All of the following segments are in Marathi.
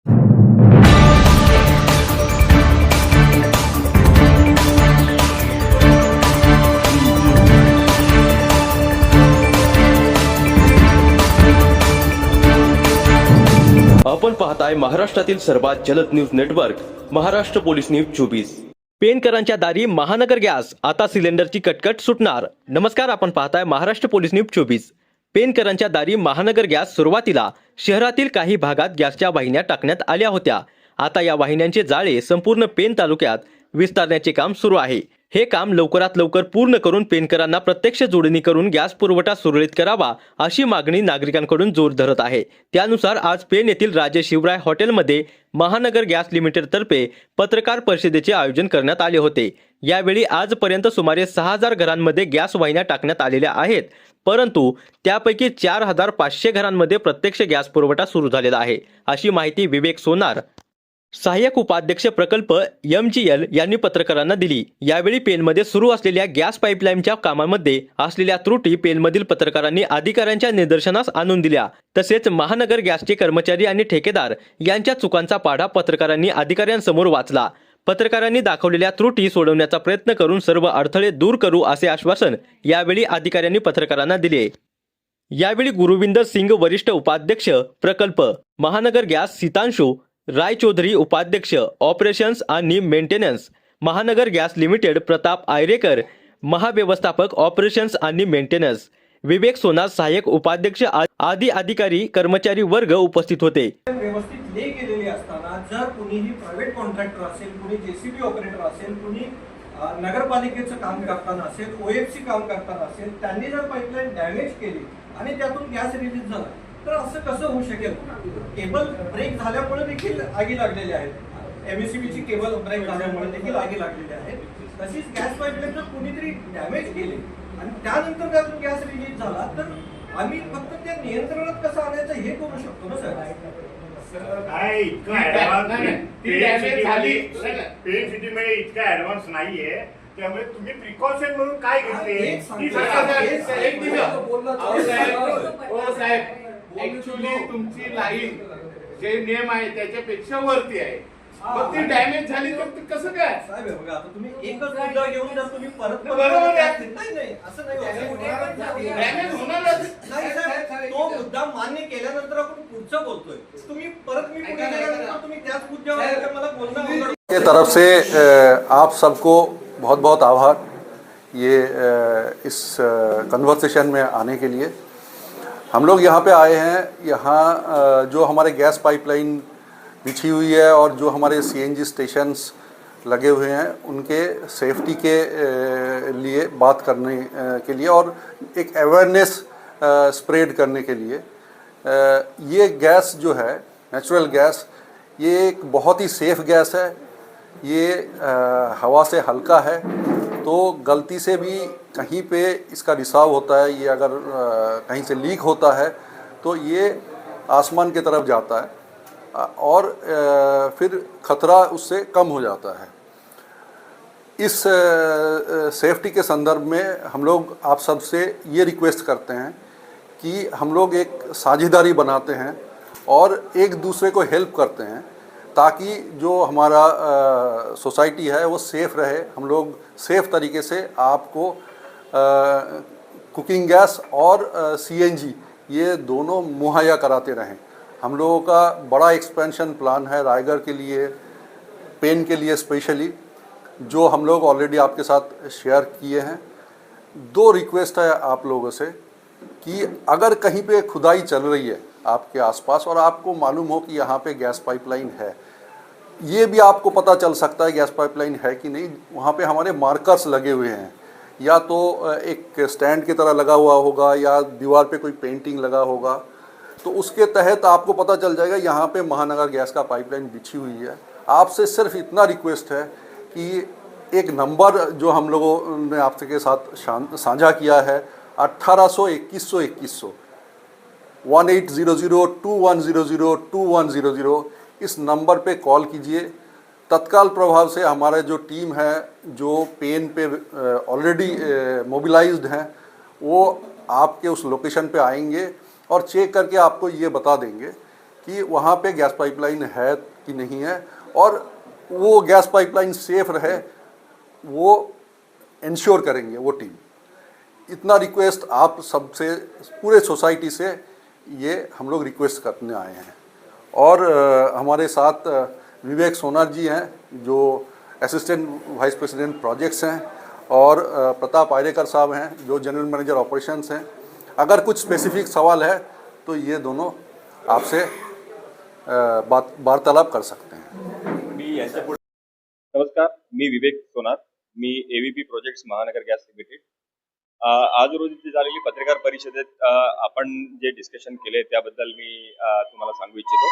आपण पाहताय महाराष्ट्रातील सर्वात जलद news network Maharashtra police news 24। पेनकरांच्या दारी महानगर गॅस, आता सिलेंडरची कटकट सुटणार। नमस्कार, आपण पाहताय महाराष्ट्र पोलीस न्यूज 24। पेनकरांच्या दारी महानगर गॅस सुरुवातीला शहरातील काही भागात गॅसच्या वाहिन्या टाकण्यात आल्या होत्या। आता या वाहिन्यांचे जाळे संपूर्ण पेन तालुक्यात विस्तारण्याचे काम सुरू आहे। हे काम लवकरात लवकर पूर्ण करून पेनकरांना प्रत्यक्ष जोडणी करून गॅस पुरवठा सुरळीत करावा अशी मागणी नागरिकांकडून जोर धरत आहे। त्यानुसार आज पेन येथील राजे शिवराय हॉटेलमध्ये महानगर गॅस लिमिटेड तर्फे पत्रकार परिषदेचे आयोजन करण्यात आले होते। यावेळी आजपर्यंत सुमारे 6000 घरांमध्ये गॅस वाहिन्या टाकण्यात आलेल्या आहेत, परंतु त्यापैकी 4500 घरांमध्ये प्रत्यक्ष गॅस पुरवठा सुरू झालेला आहे, अशी माहिती विवेक सोनार, सहाय्यक उपाध्यक्ष प्रकल्प MGL यांनी पत्रकारांना दिली। यावेळी पेनमध्ये सुरू असलेल्या गॅस पाईपलाईनच्या कामामध्ये असलेल्या त्रुटी पेनमधील पत्रकारांनी अधिकाऱ्यांच्या निदर्शनास आणून दिल्या। तसेच महानगर गॅसचे कर्मचारी आणि ठेकेदार यांच्या चुकांचा पाढा पत्रकारांनी अधिकाऱ्यांसमोर वाचला। पत्रकारांनी दाखवलेल्या त्रुटी सोडवण्याचा प्रयत्न करून सर्व अडथळे दूर करू असे आश्वासन यावेळी अधिकाऱ्यांनी पत्रकारांना दिले। यावेळी गुरुविंदर सिंग वरिष्ठ उपाध्यक्ष प्रकल्प महानगर गॅस, सीतांशु रायचौधरी उपाध्यक्ष ऑपरेशन्स आणि मेंटेनन्स महानगर गॅस लिमिटेड, प्रताप आयरेकर महाव्यवस्थापक ऑपरेशन्स आणि मेंटेनन्स, विवेक सोनार सहाय्यक उपाध्यक्ष आदी अधिकारी कर्मचारी वर्ग उपस्थित होते। व्यवस्थित ले गेलेली असताना जर कुणीही प्रायव्हेट कॉन्ट्रॅक्टर असेल, कुणी JCB ऑपरेटर असेल, कुणी नगरपालिकेचं काम करताना असेल, OFC काम करताना असेल, त्यांनी जर पाईपलाईन डॅमेज केली आणि त्यातून गॅस रिलीज झाला तर असं कसं होऊ शकेल? केबल ब्रेक झाल्यामुळे देखील आगी लागलेल्या आहेत, MSCBची केबल ब्रेक झाल्यामुळे देखील आगी लागलेल्या आहेत। तशीच गॅस पाईपलाईन जर कुणीतरी डॅमेज केली आणि त्यानंतर त्यातून गॅस रिलीज झाला तर आम्ही फक्त त्या नियंत्रणात कसं आणायचं हे करू शकतो ना सर? काय इतकं पेन सिटी मध्ये इतका ऍडव्हान्स नाहीये, त्यामुळे तुम्ही प्रिकॉशन म्हणून काय घेतले? ऍक्च्युली तुमची लाईन जे नियम आहे त्याच्यापेक्षा वरती आहे, पण ती डॅमेज झाली तर कसं काय? साहेब बघा, आता तुम्ही एकच मुद्दा घेऊन जर तुम्ही परत नाही असं नाही डॅमेज होणार नाही साहेब, तो मुद्दा मान्य केल्यानंतर आपण पुढचं बोलतोय। तुम्ही परत मी पुढे गेल्यानंतर तुम्ही त्याच मुद्द्यावर मला बोलणं के तरफ से आप सबको बहुत बहुत आभार ये इस कन्वर्सेशन में आने के लिए। हम लोग यहाँ पे आए हैं, यहाँ जो हमारे गैस पाइपलाइन बिछी हुई है और जो हमारे CNG स्टेशंस लगे हुए हैं उनके सेफ्टी के लिए बात करने के लिए और एक अवेयरनेस स्प्रेड करने के लिए। ये गैस जो है नेचुरल गैस, ये एक बहुत ही सेफ़ गैस है। ये हवा से हल्का है, तो गलती से भी कहीं पे इसका रिसाव होता है, ये अगर कहीं से लीक होता है तो ये आसमान की तरफ जाता है और फिर ख़तरा उससे कम हो जाता है। इस सेफ्टी के संदर्भ में हम लोग आप सबसे ये रिक्वेस्ट करते हैं कि हम लोग एक साझेदारी बनाते हैं और एक दूसरे को हेल्प करते हैं ताकि जो हमारा सोसाइटी है वो सेफ़ रहे। हम लोग सेफ़ तरीके से आपको कुकिंग गैस और CNG ये दोनों मुहैया कराते रहें। हम लोगों का बड़ा एक्सपेंशन प्लान है रायगढ़ के लिए, पेन के लिए स्पेशली, जो हम लोग ऑलरेडी आपके साथ शेयर किए हैं। दो रिक्वेस्ट है आप लोगों से कि अगर कहीं पे खुदाई चल रही है आपके आसपास और आपको मालूम हो कि यहाँ पे गैस पाइपलाइन है, ये भी आपको पता चल सकता है गैस पाइपलाइन है कि नहीं। वहाँ पे हमारे मार्कर्स लगे हुए हैं, या तो एक स्टैंड की तरह लगा हुआ होगा या दीवार पे कोई पेंटिंग लगा होगा, तो उसके तहत आपको पता चल जाएगा यहाँ पे महानगर गैस का पाइपलाइन बिछी हुई है। आपसे सिर्फ इतना रिक्वेस्ट है कि एक नंबर जो हम लोगों ने आपसे के साथ साझा किया है 1800 2100 2100 1800-2100-2100, इस नंबर पे कॉल कीजिए। तत्काल प्रभाव से हमारा जो टीम है जो पेन पे ऑलरेडी मोबिलाइज्ड हैं वो आपके उस लोकेशन पे आएंगे और चेक करके आपको ये बता देंगे कि वहाँ पे गैस पाइपलाइन है कि नहीं है, और वो गैस पाइपलाइन सेफ रहे वो इंश्योर करेंगे वो टीम। इतना रिक्वेस्ट आप सबसे, पूरे सोसाइटी से ये हम लोग रिक्वेस्ट करने आए हैं। और हमारे साथ विवेक सोनार जी हैं जो असिस्टेंट वाइस प्रेसिडेंट प्रोजेक्ट्स हैं, और प्रताप आयरेकर साहब हैं जो जनरल मैनेजर ऑपरेशंस हैं। अगर कुछ स्पेसिफिक सवाल है तो ये दोनों आपसे वार्तालाप कर सकते हैं। मी यांच्या पुढे नमस्कार, मी विवेक सोनार, मी एव्हीपी प्रोजेक्ट्स महानगर गॅस लिमिटेड। आज रोजी झालेली पत्रकार परिषदेत आपण जे डिस्कशन केले त्याबद्दल मी तुम्हाला सांगू इच्छितो।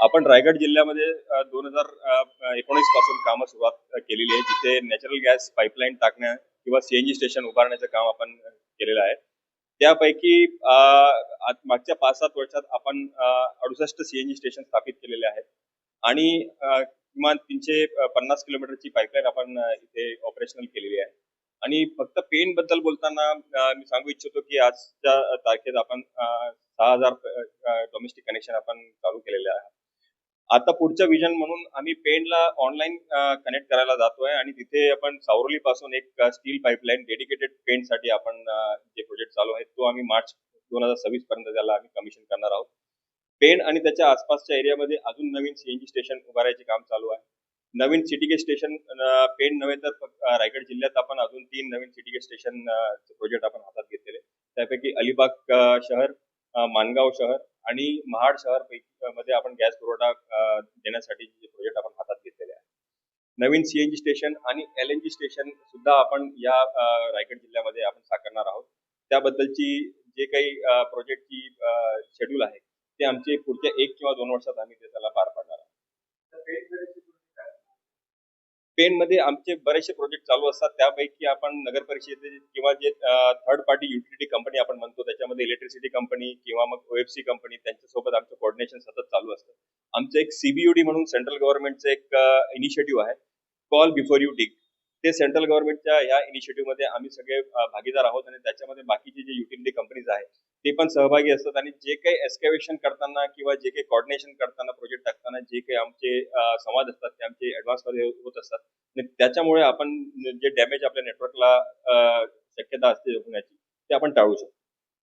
आपण रायगड जिल्ह्यामध्ये 2019 पासून कामं सुरुवात केलेली आहे, जिथे नॅचरल गॅस पाईपलाईन टाकण्या किंवा सीएनजी स्टेशन उभारण्याचं काम आपण केलेलं आहे। त्यापैकी मागच्या 5-7 वर्षात आपण 68 सीएनजी स्टेशन स्थापित केलेले आहेत आणि किमान 350 किलोमीटरची पाईपलाईन आपण इथे ऑपरेशनल केलेली आहे। आणि फक्त पेन बद्दल बोलताना मी सांगू इच्छितो की आजच्या तारखेत आपण 6000 डोमेस्टिक कनेक्शन आपण चालू केलेले आहे। आता पुढचं विजन म्हणून आम्ही पेनला ऑनलाईन कनेक्ट करायला जातोय आणि तिथे आपण सावरोली पासून एक स्टील पाईपलाईन डेडिकेटेड पेनसाठी आपण जे प्रोजेक्ट चालू आहे तो आम्ही मार्च 2026 पर्यंत त्याला आम्ही कमिशन करणार आहोत। पेन आणि त्याच्या आसपासच्या एरियामध्ये अजून नवीन सीएनजी स्टेशन उभारायचे काम चालू आहे। नवीन सिटी गेट स्टेशन पेन नव्हे तर रायगड जिल्ह्यात आपण अजून 3 नवीन सिटी गेट स्टेशन प्रोजेक्ट आपण हातात घेतलेले, त्यापैकी अलिबाग शहर, माणगाव शहर आणि महाड शहर मध्ये आपण गॅस पुरवठा देण्यासाठी जे प्रोजेक्ट आपण हातात घेतलेले आहे। नवीन सीएनजी स्टेशन आणि एलएनजी स्टेशन सुद्धा आपण या रायगड जिल्ह्यामध्ये आपण साकारणार आहोत। त्याबद्दलची जे काही प्रोजेक्टची शेड्यूल आहे ते आमचे पुढच्या 1 किंवा 2 वर्षात आम्ही त्याला पार पाडणार आहोत। पेन मध्ये आमचे बरेचसे प्रोजेक्ट चालू असतात, त्यापैकी आपण नगर परिषदेचे किंवा जे थर्ड पार्टी युटिलिटी कंपनी आपण म्हणतो त्याच्यामध्ये इलेक्ट्रिसिटी कंपनी किंवा मग ओएफसी कंपनी त्यांच्यासोबत आमचं कोऑर्डिनेशन सतत चालू असतं। आमचं एक सीबीयूडी म्हणून सेंट्रल गव्हर्नमेंटचं एक इनिशिएटिव्ह आहे, कॉल बिफोर यू डिग। ते सेंट्रल गव्हर्नमेंटच्या या इनिशिएटिव्ह मध्ये आम्ही सगळे भागीदार आहोत आणि त्याच्यामध्ये बाकीचे जे युटिलिटी कंपनीज आहेत ते पण सहभागी असतात आणि जे काही एस्केवेशन करताना किंवा जे काही कोऑर्डिनेशन करताना प्रोजेक्ट टाकताना जे काही आमचे संवाद असतात ते आमचे ऍडव्हान्स मध्ये होत असतात आणि त्याच्यामुळे आपण जे डॅमेज आपल्या नेटवर्कला शक्यता असते होण्याची ते आपण टाळू शकतो।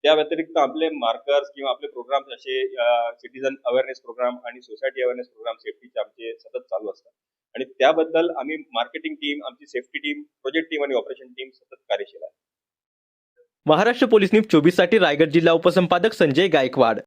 त्या व्यतिरिक्त आपले मार्कर्स किंवा आपले प्रोग्राम्स असे सिटीजन अवेअरनेस प्रोग्राम आणि सोसायटी अवेअरनेस प्रोग्राम सेफ्टीचे आमचे सतत चालू असतात आणि त्याबद्दल आम्ही मार्केटिंग टीम, आमची सेफ्टी टीम, प्रोजेक्ट टीम आणि ऑपरेशन टीम सतत कार्यशील आहे। महाराष्ट्र पोलीस न्यूज 24 साठी रायगड जिल्हा उपसंपादक संजय गायकवाड।